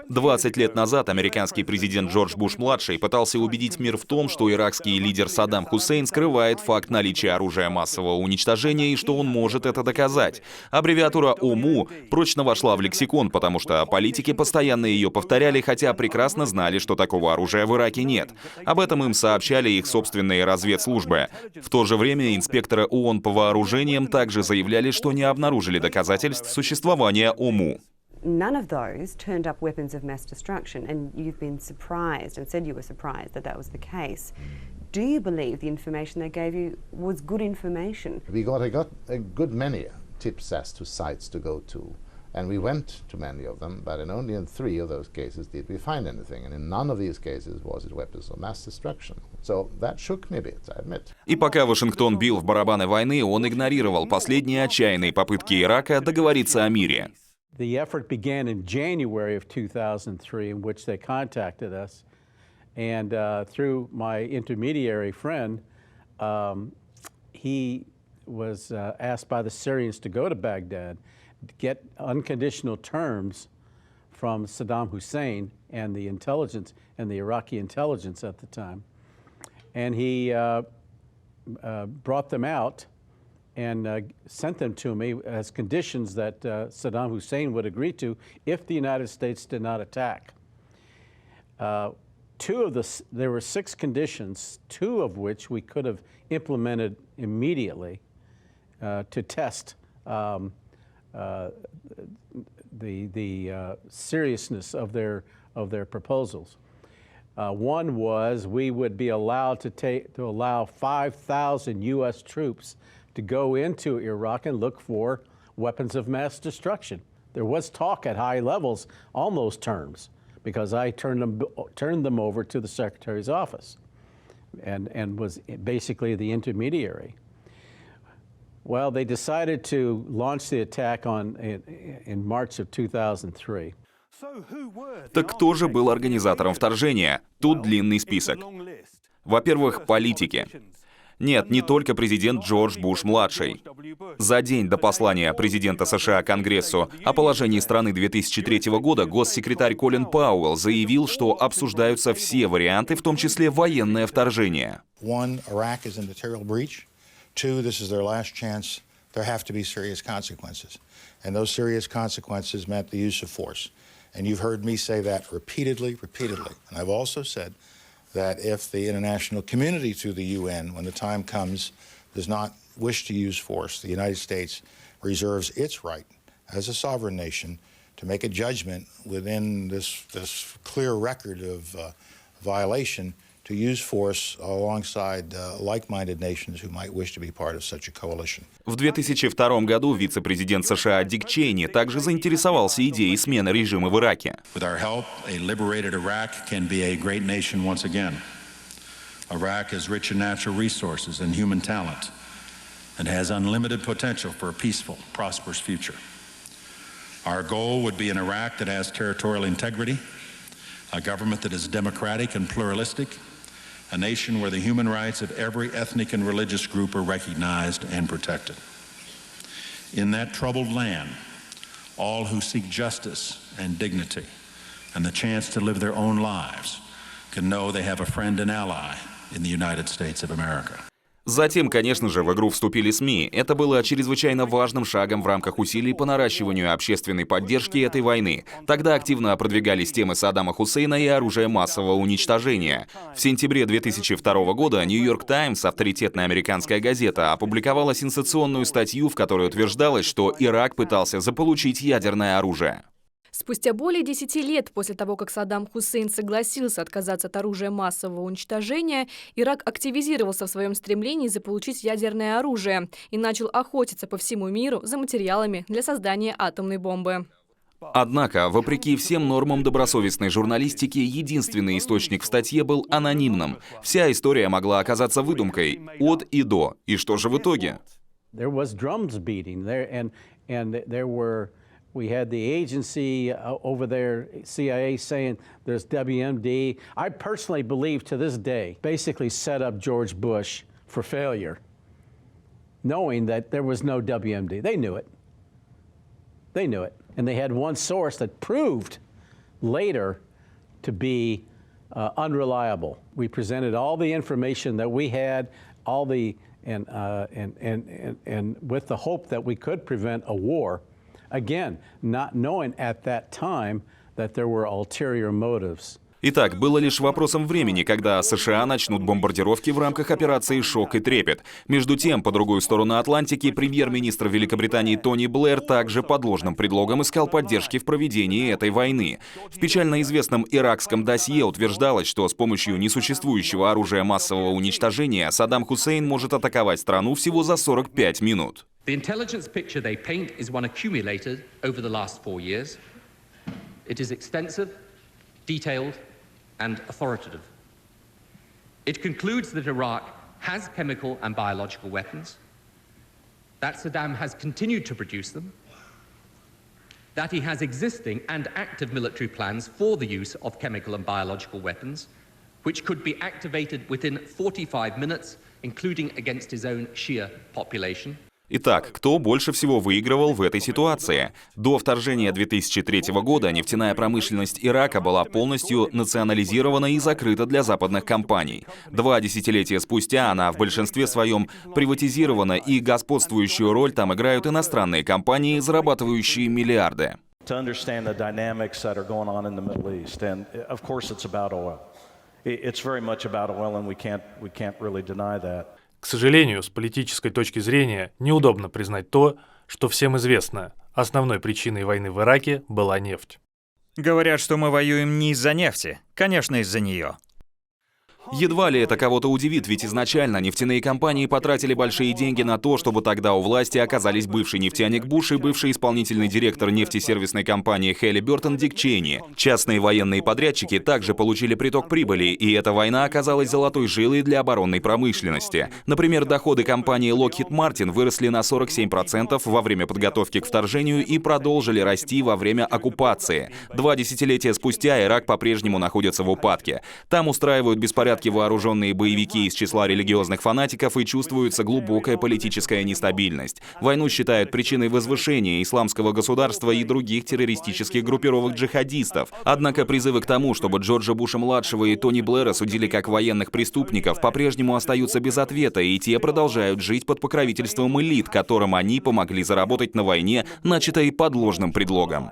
20 лет назад американский президент Джордж Буш-младший пытался убедить мир в том, что иракский лидер Саддам Хусейн скрывает факт наличия оружия массового уничтожения и что он может это доказать. Аббревиатура ОМУ прочно вошла в лексикон, потому что политики постоянно ее повторяли, хотя прекрасно знали, что такого оружия в Ираке нет. Об этом им сообщали их собственные разведслужбы. В то же время инспекторы ООН по вооружениям также заявляли, что не обнаружили доказательств существования ОМУ. None of those turned up weapons of mass destruction, and you've been surprised and said you were surprised that that was the case. Do you believe the information they gave you was good information? I got a good many tips as to sites to go to, and we went to many of them, but only in 3 of those cases did we find anything, and in none of these cases was it weapons of mass destruction. So that shook me a bit, I admit. И пока Вашингтон бил в барабаны войны, он игнорировал последние отчаянные попытки Ирака договориться о мире. The effort began in January of 2003, in which they contacted us, and through my intermediary friend, he was asked by the Syrians to go to Baghdad, to get unconditional terms from Saddam Hussein and the intelligence and the Iraqi intelligence at the time, and he brought them out and sent them to me as conditions that Saddam Hussein would agree to if the United States did not attack. There were 6 conditions, 2 of which we could have implemented immediately to test the seriousness of their proposals. One was we would be allowed to allow 5,000 U.S. troops to go into Iraq and look for weapons of mass destruction. There was talk at high levels on those terms because I turned them over to the Secretary's office and was basically the intermediary. Well, they decided to launch the attack in March of 2003. Так кто же был организатором вторжения? Тут длинный список. Во-первых, политики. Нет, не только президент Джордж Буш-младший. За день до послания президента США Конгрессу о положении страны 2003 года госсекретарь Колин Пауэлл заявил, что обсуждаются все варианты, в том числе военное вторжение. That if the international community through the UN, when the time comes, does not wish to use force, the United States reserves its right as a sovereign nation to make a judgment within this clear record of violation to use force alongside like-minded nations who might wish to be part of such a coalition. В 2002 году вице-президент США Дик Чейни также заинтересовался идеей смены режима в Ираке. With our help, a liberated Iraq can be a great nation once again. Iraq is rich in natural resources and human talent and has unlimited potential for a peaceful, prosperous future. Our goal would be an Iraq that has territorial integrity, a government that is democratic and pluralistic, a nation where the human rights of every ethnic and religious group are recognized and protected. In that troubled land, all who seek justice and dignity and the chance to live their own lives can know they have a friend and ally in the United States of America. Затем, конечно же, в игру вступили СМИ. Это было чрезвычайно важным шагом в рамках усилий по наращиванию общественной поддержки этой войны. Тогда активно продвигались темы Саддама Хусейна и оружия массового уничтожения. В сентябре 2002 года «Нью-Йорк Таймс», авторитетная американская газета, опубликовала сенсационную статью, в которой утверждалось, что Ирак пытался заполучить ядерное оружие. Спустя более 10 лет после того, как Саддам Хусейн согласился отказаться от оружия массового уничтожения, Ирак активизировался в своем стремлении заполучить ядерное оружие и начал охотиться по всему миру за материалами для создания атомной бомбы. Однако, вопреки всем нормам добросовестной журналистики, единственный источник в статье был анонимным. Вся история могла оказаться выдумкой от и до. И что же в итоге? We had the agency over there, CIA, saying there's WMD. I personally believe to this day, basically set up George Bush for failure, knowing that there was no WMD. They knew it. They knew it. And they had one source that proved later to be unreliable. We presented all the information that we had, all the and with the hope that we could prevent a war. Again, not knowing at that time that there were ulterior motives. Итак, было лишь вопросом времени, когда США начнут бомбардировки в рамках операции «Шок и трепет». Между тем, по другую сторону Атлантики, премьер-министр Великобритании Тони Блэр также под ложным предлогом искал поддержки в проведении этой войны. В печально известном иракском досье утверждалось, что с помощью несуществующего оружия массового уничтожения Саддам Хусейн может атаковать страну всего за 45 минут. The intelligence picture they paint is one accumulated over the last 4 years. It is extensive, detailed, and authoritative. It concludes that Iraq has chemical and biological weapons, that Saddam has continued to produce them, that he has existing and active military plans for the use of chemical and biological weapons, which could be activated within 45 minutes, including against his own Shia population. Итак, кто больше всего выигрывал в этой ситуации? До вторжения 2003 года нефтяная промышленность Ирака была полностью национализирована и закрыта для западных компаний. 2 десятилетия спустя она в большинстве своем приватизирована, и господствующую роль там играют иностранные компании, зарабатывающие миллиарды. К сожалению, с политической точки зрения неудобно признать то, что всем известно. Основной причиной войны в Ираке была нефть. Говорят, что мы воюем не из-за нефти, конечно, из-за нее. Едва ли это кого-то удивит, ведь изначально нефтяные компании потратили большие деньги на то, чтобы тогда у власти оказались бывший нефтяник Буш и бывший исполнительный директор нефтесервисной компании Halliburton Дик Чейни. Частные военные подрядчики также получили приток прибыли, и эта война оказалась золотой жилой для оборонной промышленности. Например, доходы компании Lockheed Martin выросли на 47% во время подготовки к вторжению и продолжили расти во время оккупации. 2 десятилетия спустя Ирак по-прежнему находится в упадке. Там устраивают беспорядки вооруженные боевики из числа религиозных фанатиков, и чувствуется глубокая политическая нестабильность. Войну считают причиной возвышения исламского государства и других террористических группировок джихадистов. Однако призывы к тому, чтобы Джорджа Буша-младшего и Тони Блэра судили как военных преступников, по-прежнему остаются без ответа, и те продолжают жить под покровительством элит, которым они помогли заработать на войне, начатой под ложным предлогом.